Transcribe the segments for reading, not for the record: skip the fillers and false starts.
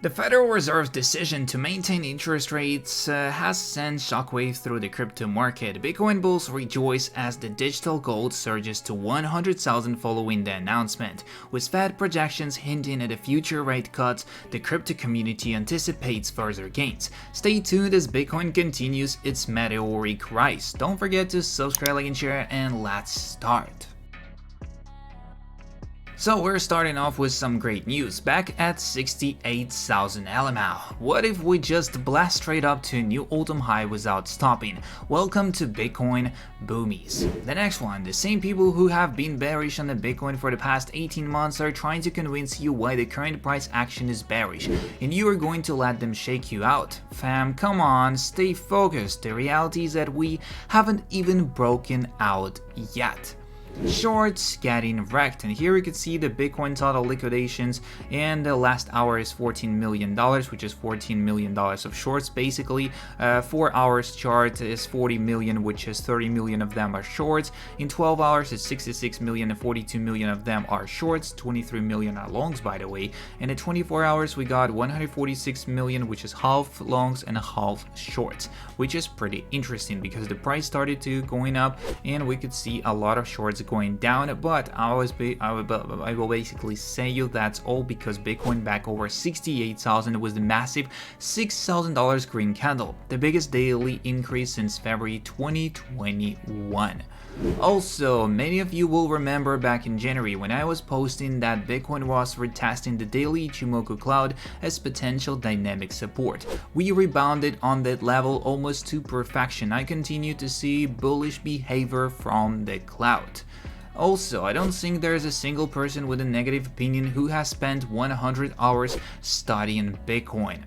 The Federal Reserve's decision to maintain interest rates has sent shockwaves through the crypto market. Bitcoin bulls rejoice as the digital gold surges to 100,000 following the announcement. With Fed projections hinting at a future rate cut, the crypto community anticipates further gains. Stay tuned as Bitcoin continues its meteoric rise. Don't forget to subscribe, like, and share, and let's start. So we're starting off with some great news, back at 68,000 LMAO. What if we just blast straight up to a new all-time high without stopping? Welcome to Bitcoin Boomies. The next one, the same people who have been bearish on the Bitcoin for the past 18 months are trying to convince you why the current price action is bearish, and you are going to let them shake you out. Fam, come on, stay focused. The reality is that we haven't even broken out yet. Shorts getting wrecked, and here you can see the Bitcoin total liquidations, and the last hour is $14 million, which is $14 million of shorts basically. 4 hours chart is 40 million, which is 30 million of them are shorts. In 12 hours it's 66 million and 42 million of them are shorts, 23 million are longs by the way, and in 24 hours we got 146 million, which is half longs and half shorts, which is pretty interesting because the price started to going up and we could see a lot of shorts going down, but I will basically say you that's all because Bitcoin back over 68,000 with the massive $6,000 green candle, the biggest daily increase since February 2021. Also, many of you will remember back in January when I was posting that Bitcoin was retesting the daily Ichimoku cloud as potential dynamic support. We rebounded on that level almost to perfection. I continue to see bullish behavior from the cloud. Also, I don't think there's a single person with a negative opinion who has spent 100 hours studying Bitcoin.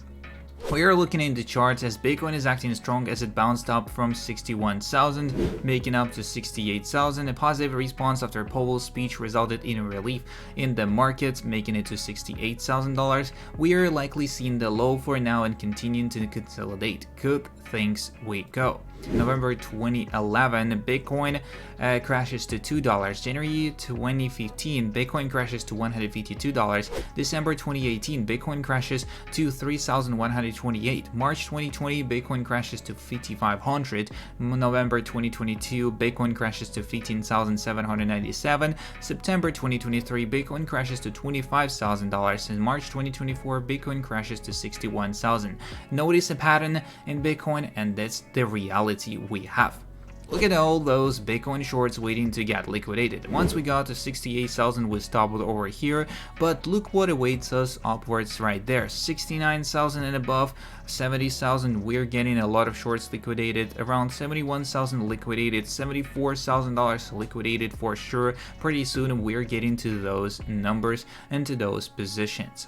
We are looking into charts as Bitcoin is acting strong as it bounced up from 61,000, making up to 68,000. A positive response after Powell's speech resulted in a relief in the markets, making it to $68,000. We are likely seeing the low for now and continuing to consolidate. Good things we go. November 2011, Bitcoin crashes to $2. January 2015, Bitcoin crashes to $152. December 2018, Bitcoin crashes to 3,128. March 2020, Bitcoin crashes to 5,500. November 2022, Bitcoin crashes to 15,797. September 2023, Bitcoin crashes to $25,000. In March 2024, Bitcoin crashes to 61,000. Notice a pattern in Bitcoin, and that's the reality we have. Look at all those Bitcoin shorts waiting to get liquidated. Once we got to 68,000 we stopped over here, but look what awaits us upwards right there. 69,000 and above, 70,000 we're getting a lot of shorts liquidated, around 71,000 liquidated, $74,000 liquidated for sure. Pretty soon we're getting to those numbers and to those positions.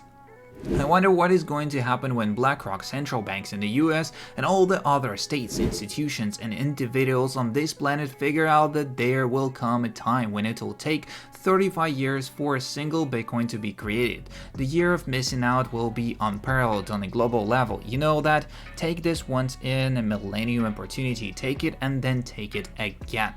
I wonder what is going to happen when BlackRock, central banks in the US, and all the other states, institutions, and individuals on this planet figure out that there will come a time when it will take 35 years for a single Bitcoin to be created. The year of missing out will be unparalleled on a global level. You know that? Take this once in a millennium opportunity, take it and then take it again.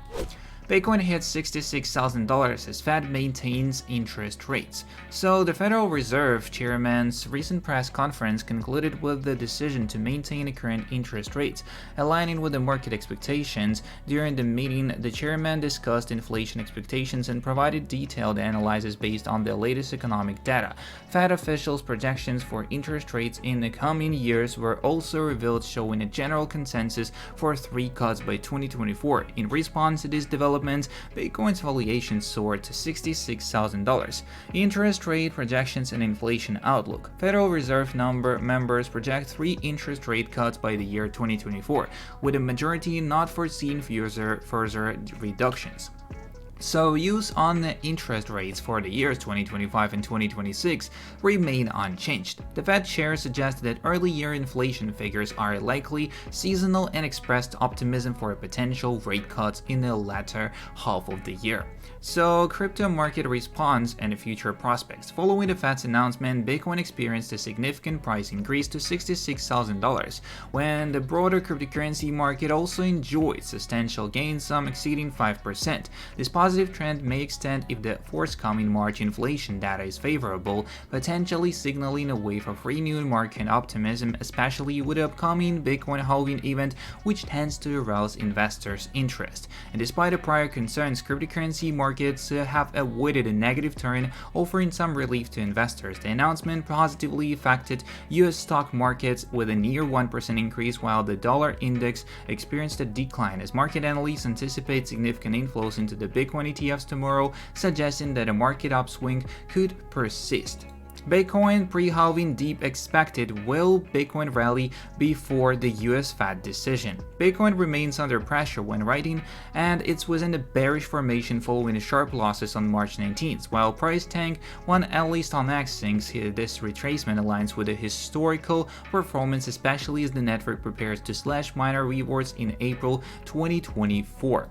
Bitcoin hits $66,000 as Fed maintains interest rates. So the Federal Reserve Chairman's recent press conference concluded with the decision to maintain the current interest rates, aligning with the market expectations. During the meeting, the chairman discussed inflation expectations and provided detailed analysis based on the latest economic data. Fed officials' projections for interest rates in the coming years were also revealed, showing a general consensus for 3 cuts by 2024. In response to this development, Bitcoin's valuation soared to $66,000. Interest rate projections and inflation outlook. Federal Reserve members project 3 interest rate cuts by the year 2024, with a majority not foreseeing further reductions. So views on the interest rates for the years 2025 and 2026 remain unchanged. The Fed chair suggested that early year inflation figures are likely seasonal and expressed optimism for potential rate cuts in the latter half of the year. So, crypto market response and future prospects. Following the Fed's announcement, Bitcoin experienced a significant price increase to $66,000, when the broader cryptocurrency market also enjoyed substantial gains, some exceeding 5%. This positive positive trend may extend if the forthcoming March inflation data is favorable, potentially signaling a wave of renewed market optimism, especially with the upcoming Bitcoin halving event, which tends to arouse investors' interest. And despite the prior concerns, cryptocurrency markets have avoided a negative turn, offering some relief to investors. The announcement positively affected US stock markets with a near 1% increase, while the dollar index experienced a decline as market analysts anticipate significant inflows into the Bitcoin ETFs tomorrow, suggesting that a market upswing could persist. Bitcoin pre-halving deep expected. Will Bitcoin rally before the US Fed decision? Bitcoin remains under pressure when writing, and it was in a bearish formation following the sharp losses on March 19th. While price tank, one analyst on X thinks this retracement aligns with a historical performance, especially as the network prepares to slash minor rewards in April 2024.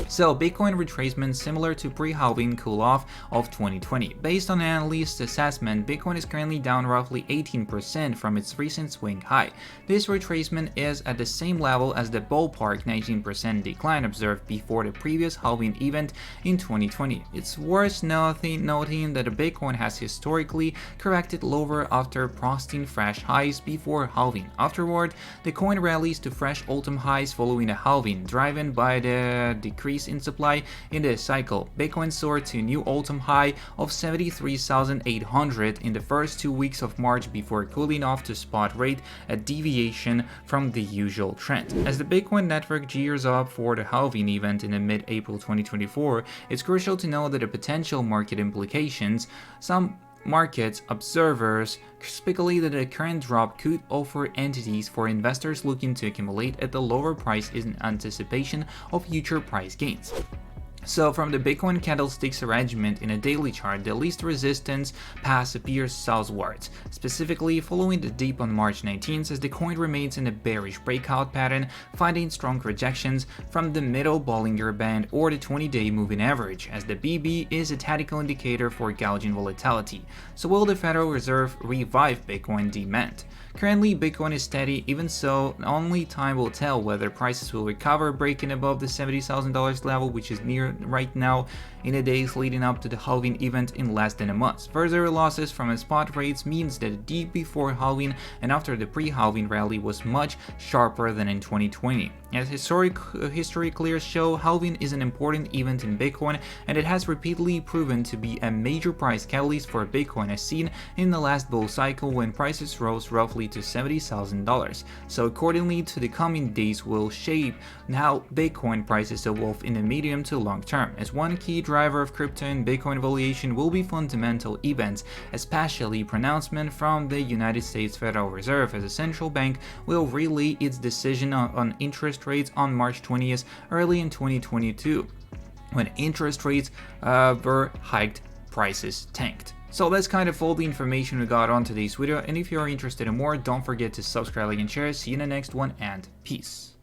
So, Bitcoin retracement similar to pre-halving cool-off of 2020. Based on analysts' assessment, Bitcoin is currently down roughly 18% from its recent swing high. This retracement is at the same level as the ballpark 19% decline observed before the previous halving event in 2020. It's worth noting that Bitcoin has historically corrected lower after posting fresh highs before halving. Afterward, the coin rallies to fresh all-time highs following a halving, driven by the decrease in supply in the cycle. Bitcoin soared to a new all-time high of 73,800 in the first 2 weeks of March before cooling off to spot rate, a deviation from the usual trend. As the Bitcoin network gears up for the halving event in mid-April 2024, it's crucial to know that the potential market implications. Some market observers speculate that the current drop could offer entities for investors looking to accumulate at the lower price in anticipation of future price gains. So, from the Bitcoin candlesticks arrangement in a daily chart, the least resistance path appears southwards, specifically following the dip on March 19th as the coin remains in a bearish breakout pattern, finding strong rejections from the middle Bollinger Band or the 20-day moving average, as the BB is a tactical indicator for gouging volatility. So, will the Federal Reserve revive Bitcoin demand? Currently, Bitcoin is steady. Even so, only time will tell whether prices will recover, breaking above the $70,000 level, which is near right now in the days leading up to the halving event in less than a month. Further losses from spot rates means that the dip before halving and after the pre-halving rally was much sharper than in 2020. As history clears show, halving is an important event in Bitcoin, and it has repeatedly proven to be a major price catalyst for Bitcoin, as seen in the last bull cycle when prices rose roughly to $70,000. So accordingly to the coming days will shape how Bitcoin prices evolve in the medium to long term, as one key driver of crypto and Bitcoin valuation will be fundamental events, especially pronouncement from the United States Federal Reserve, as a central bank will relay its decision on interest rates on March 20th early in 2022. When interest rates were hiked, prices tanked. So that's kind of all the information we got on today's video, and if you're interested in more, don't forget to subscribe, like, and share. See you in the next one, and peace.